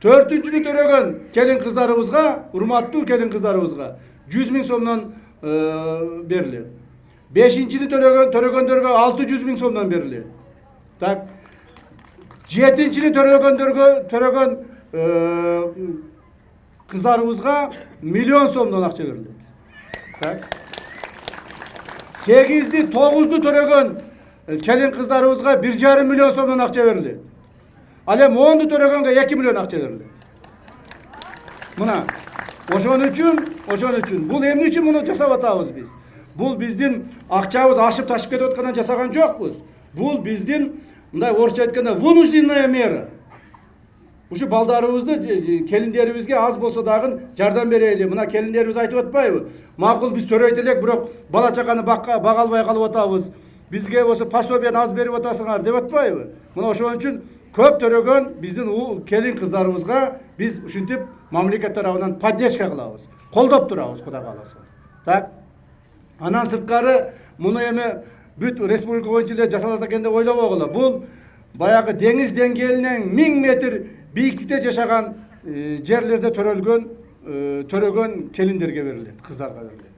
Төртүнчүнү төлөгөн келин кыздарыбызга, урматтуу келин кыздарыбызга 100 000 сомдон берилет. Бешинчини төлөгөндөргө 600 000 сомдон берилет. Так. Жетинчини төлөгөн кыздарыбызга 1 000 000 сомдон акча берилет. Так. 8'di, 9'du төлөгөн келин кыздарыбызга 1,5 миллион сомдон акча берилет. Ал эми 10'du төлөгөнгө 2 миллион акча берилет. Мына ошон үчүн бул эмне үчүн муну жасап атабыз биз? Бул биздин акчабыз ашып ташып кетип аткандан жасаган жокпуз. Бул биздин мындай орусча айтканда вынужденная мера. Ушу балдарыбызды, келиндерибизге аз болсо дагы жардам берели. Мына келиндерибиз айтып атпайбы? Макул биз төрөйт элек, бирок бала чаканы бага албай калып атабыз. Бизге болсо пособияны аз берип атасыңар деп атпайбы? Мына ошон үчүн көп төрөгөн биздин келин кыздарыбызга биз ушинтип мамлекет тарабынан поддержка кылабыз. Колдоп турабыз, Кудай кааласа. Так. Анан сырткары муну эми бүт республика боюнча эле жасалат экен деп ойлобогула. Бул баягы деңиз деңгээлинен 1000 метр бийиктикте жашаган жерлерде төрөгөн келиндерге берилет, кыздарга берилет.